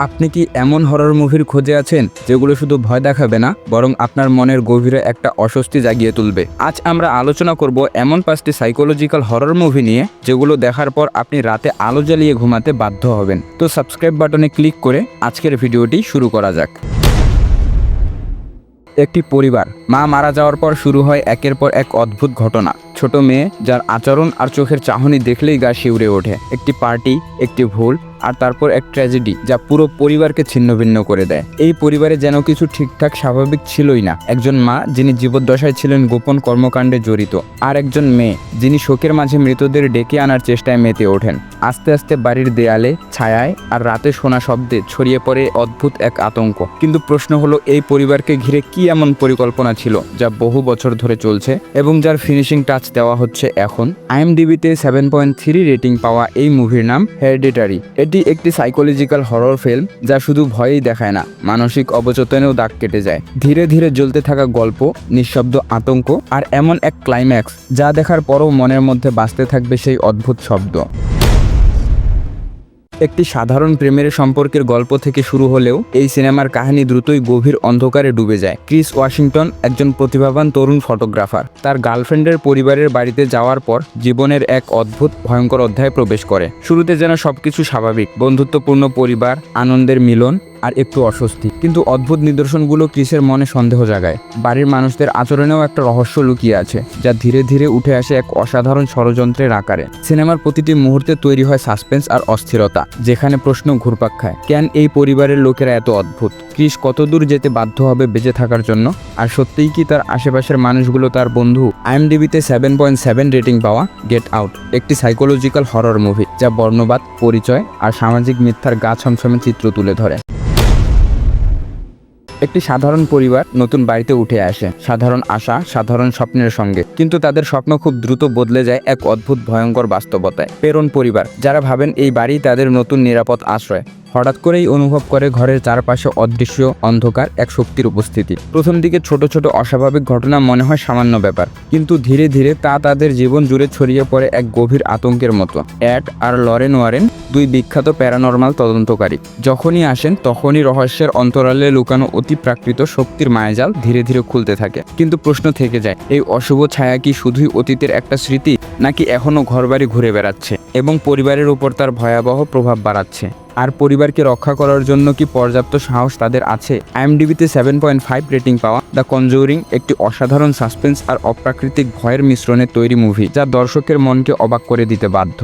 আপনি কি এমন হরর মুভির খোঁজে আছেন যেগুলো শুধু ভয় দেখাবে না, বরং আপনার মনের গভীরে একটা অস্বস্তি জাগিয়ে তুলবে? আজ আমরা আলোচনা করব এমন 5টি সাইকোলজিক্যাল হরর মুভি নিয়ে যেগুলো দেখার পর আপনি রাতে আলো জ্বালিয়ে ঘুমাতে বাধ্য হবেন। তো সাবস্ক্রাইব বাটনে ক্লিক করে আজকের ভিডিওটি শুরু করা যাক। একটি পরিবার, মা মারা যাওয়ার পর শুরু হয় একের পর এক অদ্ভুত ঘটনা। ছোট মেয়ে যার আচরণ আর চোখের চাহনি দেখলেই গা শিউরে ওঠে। একটি পার্টি, একটি ভুল, আর তারপর এক ট্র্যাজেডি যা পুরো পরিবারকে ছিন্নভিন্ন করে দেয়। এই পরিবারে যেন কিছু ঠিকঠাক স্বাভাবিক ছিলই না। একজন মা যিনি জীবদ্দশায় ছিলেন গোপন কর্মকাণ্ডে জড়িত, আর একজন মেয়ে যিনি শোকের মাঝে মৃতদের ডেকে আনার চেষ্টায় মেতে ওঠেন। আস্তে আস্তে বাড়ির দেয়ালে, ছায়ায় আর রাতে শোনা শব্দে ছড়িয়ে পড়ে অদ্ভুত এক আতঙ্ক। কিন্তু প্রশ্ন হলো, এই পরিবারকে ঘিরে কি এমন পরিকল্পনা ছিল যা বহু বছর ধরে চলছে এবং যার ফিনিশিং টাচ দেওয়া হচ্ছে এখন? IMDb-তে 7.3 রেটিং পাওয়া এই মুভির নাম হেরিডিটারি। এটি একটি সাইকোলজিক্যাল হরর ফিল্ম যা শুধু ভয়ই দেখায় না, মানসিক অবচেতনেও দাগ কেটে যায়। ধীরে ধীরে জ্বলতে থাকা গল্প, নিঃশব্দ আতঙ্ক আর এমন এক ক্লাইম্যাক্স যা দেখার পরও মনের মধ্যে বাজতে থাকবে সেই অদ্ভুত শব্দ। একটি সাধারণ প্রেমের সম্পর্কের গল্প থেকে শুরু হলেও এই সিনেমার কাহিনী দ্রুতই গভীর অন্ধকারে ডুবে যায়। ক্রিস ওয়াশিংটন একজন প্রতিভাবান তরুণ ফটোগ্রাফার। তার গার্লফ্রেন্ডের পরিবারের বাড়িতে যাওয়ার পর জীবনের এক অদ্ভুত ভয়ঙ্কর অধ্যায় প্রবেশ করে। শুরুতে যেন সবকিছু স্বাভাবিক, বন্ধুত্বপূর্ণ পরিবার, আনন্দের মিলন আর একটু অস্বস্তি। কিন্তু অদ্ভুত নিদর্শনগুলো ক্রিসের মনে সন্দেহ জাগায়। বাড়ির মানুষদের আচরণেও একটা রহস্য লুকিয়ে আছে, যা ধীরে ধীরে উঠে আসে এক অসাধারণ ষড়যন্ত্রের আকারে। সিনেমার প্রতিটি মুহূর্তে তৈরি হয় সাসপেন্স আর অস্থিরতা, যেখানে প্রশ্ন ঘুরপাক খায়, কেন এই পরিবারের লোকেরা এত অদ্ভুত? ক্রিস কতদূর যেতে বাধ্য হবে বেঁচে থাকার জন্য? আর সত্যিই কি তার আশেপাশের মানুষগুলো তার বন্ধু? IMDb-তে 7.7 রেটিং পাওয়া গেট আউট একটি সাইকোলজিক্যাল হরর মুভি যা বর্ণবাদ, পরিচয় আর সামাজিক মিথ্যার গা ছমছমে চিত্র তুলে ধরে। একটি সাধারণ পরিবার নতুন বাড়িতে উঠে আসে, সাধারণ আশা, সাধারণ স্বপ্নের সঙ্গে। কিন্তু তাদের স্বপ্ন খুব দ্রুত বদলে যায় এক অদ্ভুত ভয়ঙ্কর বাস্তবতায়। প্রেরণ পরিবার, যারা ভাবেন এই বাড়ি তাদের নতুন নিরাপদ আশ্রয়, হঠাৎ করেই অনুভব করে ঘরের চারপাশে অদৃশ্য অন্ধকার এক শক্তির উপস্থিতি। প্রথম দিকে ছোট ছোট অস্বাভাবিক ঘটনা মনে হয় সামান্য ব্যাপার, কিন্তু ধীরে ধীরে তা তাদের জীবন জুড়ে ছড়িয়ে পড়ে এক গভীর আতঙ্কের মতো। এড আর লরেন ওয়ারেন, দুই বিখ্যাত প্যারানরমাল তদন্তকারী, যখনই আসেন তখনই রহস্যের অন্তরালে লুকানো অতিপ্রাকৃত শক্তির মায়াজাল ধীরে ধীরে খুলতে থাকে। কিন্তু প্রশ্ন থেকে যায়, এই অশুভ ছায়া কি শুধুই অতীতের একটা স্মৃতি, নাকি এখনও ঘরবাড়ি ঘুরে বেড়াচ্ছে এবং পরিবারের উপর তার ভয়াবহ প্রভাব বাড়াচ্ছে? আর পরিবারকে রক্ষা করার জন্য কি পর্যাপ্ত সাহস তাদের আছে? IMDb-তে 7.5 রেটিং পাওয়া দ্য কনজুরিং একটি অসাধারণ সাসপেন্স আর অপ্রাকৃতিক ভয়ের মিশ্রণে তৈরি মুভি যা দর্শকের মনকে অবাক করে দিতে বাধ্য।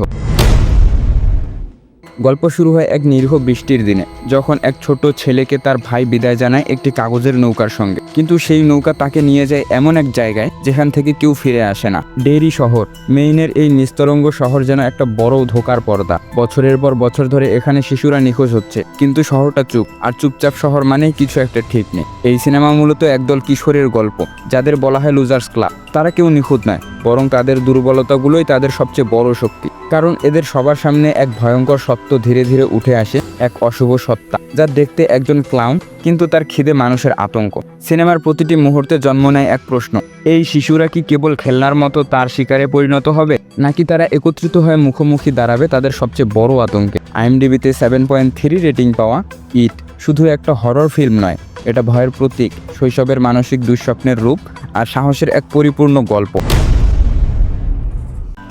গল্প শুরু হয় এক নিরীহ বৃষ্টির দিনে, যখন এক ছোট ছেলেকে তার ভাই বিদায় জানায় একটি কাগজের নৌকার সঙ্গে। কিন্তু সেই নৌকা তাকে নিয়ে যায় এমন এক জায়গায় যেখান থেকে কেউ ফিরে আসে না। ডেরি শহর। মেইনের এই নিস্তরঙ্গ শহর যেন একটা বড় ধোঁকার পর্দা। বছরের পর বছর ধরে এখানে শিশুরা নিখোঁজ হচ্ছে, কিন্তু শহরটা চুপ। আর চুপচাপ শহর মানেই কিছু একটা ঠিক নেই। এই সিনেমা মূলত একদল কিশোরের গল্প, যাদের বলা হয় লুজার্স ক্লাব। তারা কেউ নিখুঁত নয়, বরং তাদের দুর্বলতাগুলোই তাদের সবচেয়ে বড় শক্তি। কারণ এদের সবার সামনে এক ভয়ঙ্কর সত্য ধীরে ধীরে উঠে আসে, এক অশুভ সত্তা যা দেখতে একজন ক্লাউন, কিন্তু তার খিদে মানুষের আতঙ্ক। সিনেমার প্রতিটি মুহূর্তে জন্ম নেয় এক প্রশ্ন, এই শিশুরা কি কেবল খেলনার মতো তার শিকারে পরিণত হবে, নাকি তারা একত্রিত হয়ে মুখোমুখি দাঁড়াবে তাদের সবচেয়ে বড় আতঙ্কে? IMDb-তে 7.3 রেটিং পাওয়া ইট শুধু একটা হরর ফিল্ম নয়, এটা ভয়ের প্রতীক, শৈশবের মানসিক দুঃস্বপ্নের রূপ আর সাহসের এক পরিপূর্ণ গল্প।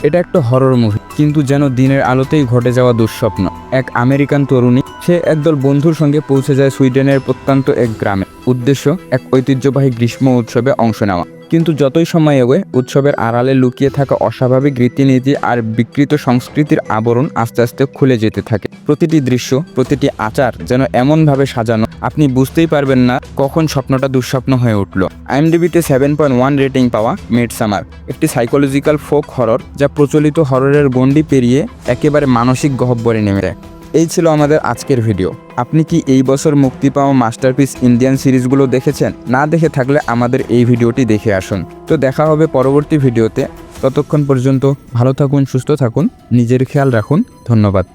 এটা একটা হরর মুভি, কিন্তু যেন দিনের আলোতেই ঘটে যাওয়া দুঃস্বপ্ন। এক আমেরিকান তরুণী, সে একদল বন্ধুর সঙ্গে পৌঁছে যায় সুইডেনের প্রত্যন্ত এক গ্রামে। উদ্দেশ্য এক ঐতিহ্যবাহী গ্রীষ্ম উৎসবে অংশ নেওয়া। কিন্তু যতই সময় এগোয়, উৎসবের আড়ালে লুকিয়ে থাকা অস্বাভাবিক রীতিনীতি আর বিকৃত সংস্কৃতির আবরণ আস্তে আস্তে খুলে যেতে থাকে। প্রতিটি দৃশ্য, প্রতিটি আচার যেন এমনভাবে সাজানো, আপনি বুঝতেই পারবেন না কখন স্বপ্নটা দুঃস্বপ্ন হয়ে উঠল। IMDb-তে 7.1 রেটিং পাওয়া মিডসামার একটি সাইকোলজিক্যাল ফোক হরর যা প্রচলিত হররের গণ্ডি পেরিয়ে একেবারে মানসিক গহ্বরে নেমে যায়। এই ছিল আমাদের আজকের ভিডিও। আপনি কি এই বছর মুক্তি পাওয়া মাস্টারপিস ইন্ডিয়ান সিরিজগুলো দেখেছেন? না দেখে থাকলে আমাদের এই ভিডিওটি দেখে আসুন। তো দেখা হবে পরবর্তী ভিডিওতে। ততক্ষণ পর্যন্ত ভালো থাকুন, সুস্থ থাকুন, নিজের খেয়াল রাখুন। ধন্যবাদ।